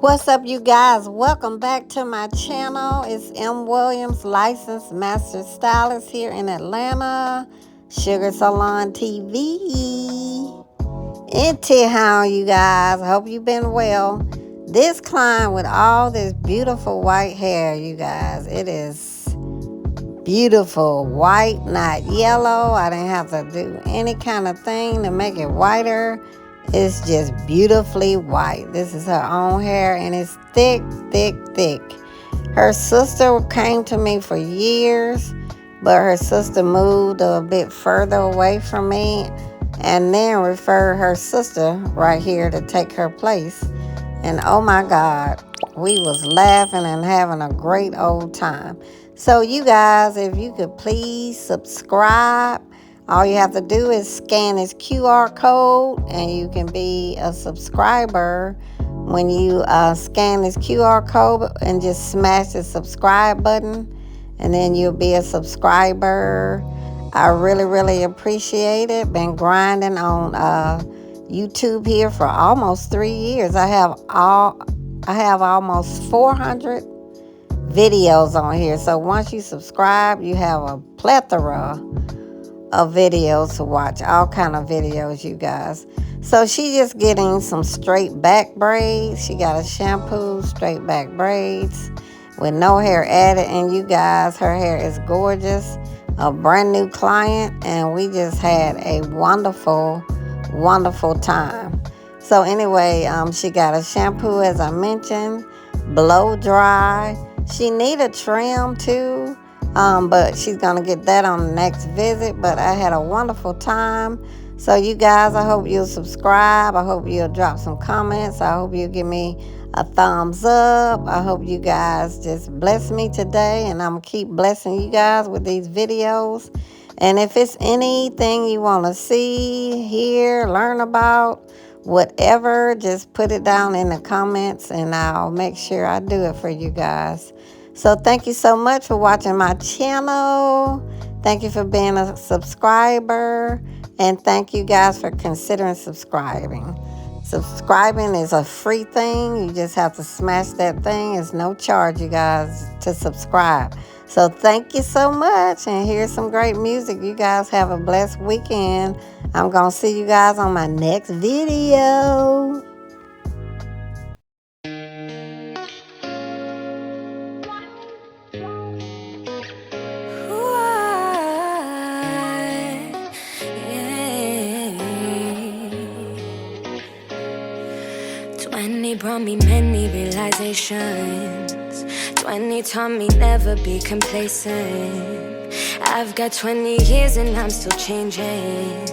What's up, you guys? Welcome back to my channel. It's M. Williams, licensed master stylist here in Atlanta. Sugar Salon TV. Into how you guys. Hope you've been well. This client with all this beautiful white hair, you guys. It is beautiful white, not yellow. I didn't have to do any kind of thing to make it whiter. It's just beautifully white. This is her own hair, and it's thick, thick, thick. Her sister came to me for years, but her sister moved a bit further away from me and then referred her sister right here to take her place. And oh my God, we was laughing and having a great old time. So you guys, if you could please subscribe. All you have to do is scan this QR code and you can be a subscriber. When you scan this QR code and just smash the subscribe button, and then you'll be a subscriber. I really, really appreciate it. Been grinding on YouTube here for almost 3 years. I have almost 400 videos on here. So once you subscribe, you have a plethora of videos to watch, all kind of videos, you guys. So she just getting some straight back braids. She got a shampoo, straight back braids with no hair added. And you guys, her hair is gorgeous. A brand new client, and we just had a wonderful, wonderful time. So anyway, she got a shampoo, as I mentioned, blow dry. She need a trim too. But she's gonna get that on the next visit. But I had a wonderful time. So you guys, I hope you'll subscribe. I hope you'll drop some comments. I hope you'll give me a thumbs up. I hope you guys just bless me today, and I'm gonna keep blessing you guys with these videos. And if it's anything you want to see, hear, learn about, whatever, just put it down in the comments and I'll make sure I do it for you guys. So thank you so much for watching my channel. Thank you for being a subscriber. And thank you guys for considering subscribing. Subscribing is a free thing. You just have to smash that thing. It's no charge, you guys, to subscribe. So thank you so much. And here's some great music. You guys have a blessed weekend. I'm going to see you guys on my next video. Brought me many realizations. 20 taught me never be complacent. I've got 20 years and I'm still changing.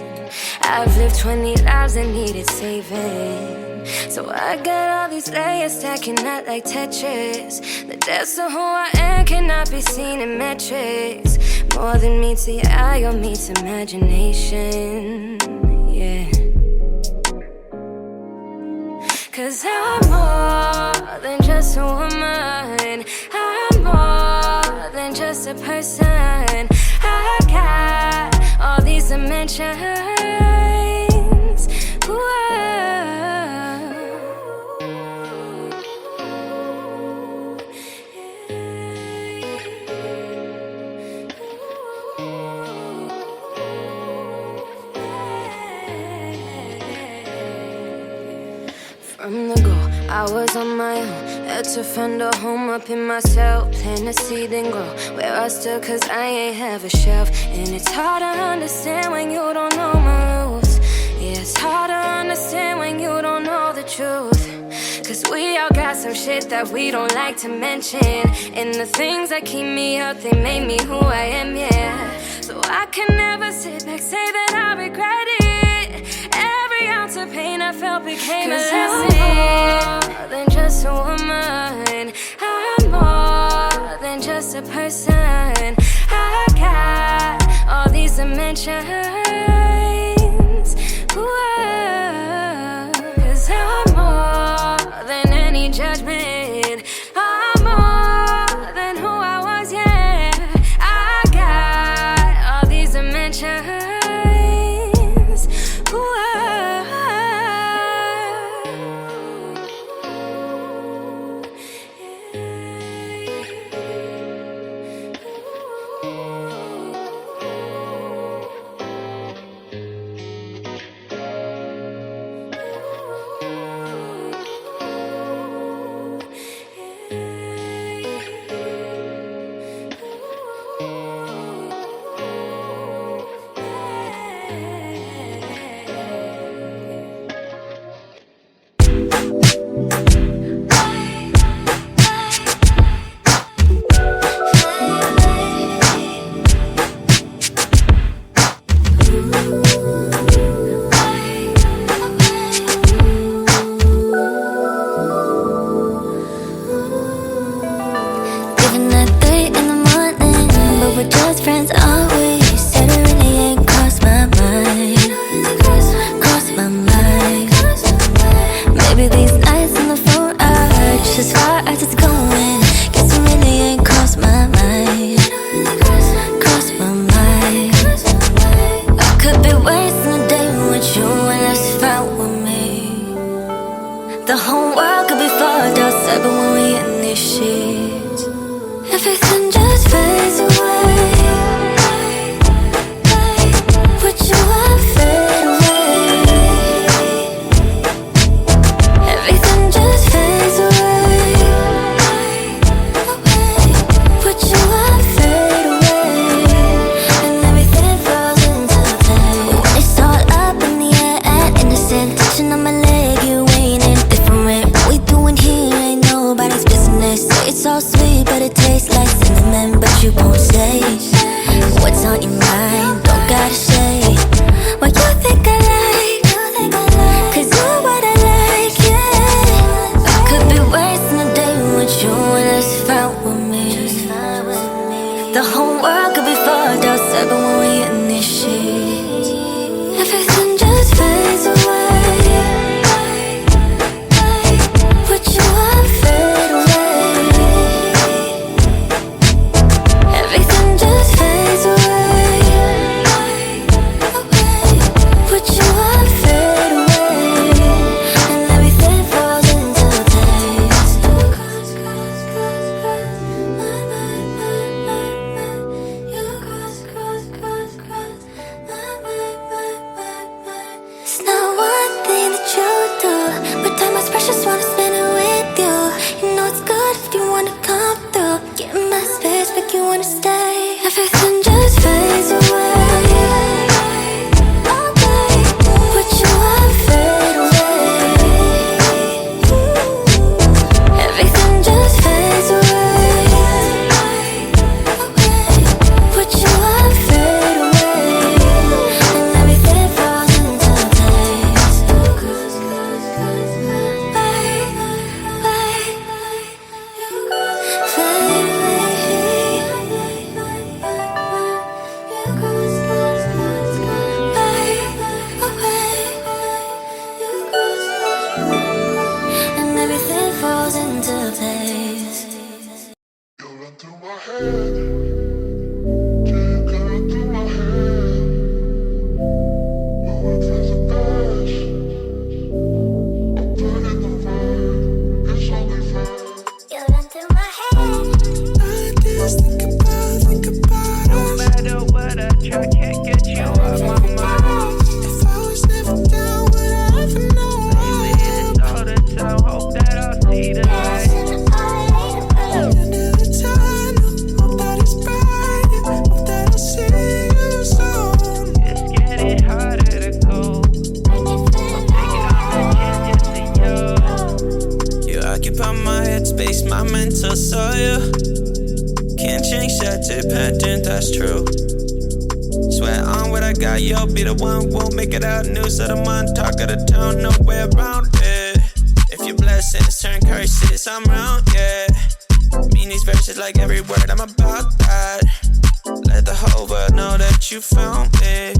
I've lived 20 lives and needed saving. So I got all these layers stacking up like Tetris. The depths of who I am cannot be seen in metrics. More than meets the eye or meets imagination. Yeah. Cause I'm more than just a woman. I'm more than just a person. I got all these dimensions. From the go, I was on my own. Had to find a home up in myself. Plant a seed and grow where I stood, cause I ain't have a shelf. And it's hard to understand when you don't know my roots. Yeah, it's hard to understand when you don't know the truth. Cause we all got some shit that we don't like to mention. And the things that keep me up, they made me who I am, yeah. So I can never sit back, say that I regret it. Every ounce of pain I felt became a lesson. I'm more than just a woman. I'm more than just a person. I got all these dimensions. Cause I'm more than any judgment. I'm more than who I was, yeah. I got all these dimensions. guy, you'll be the one. Won't make it out, news of the month. Talk of the town, no way around it. If your blessings turn curses, I'm round, yeah. Mean these verses like every word, I'm about that. Let the whole world know that you found me.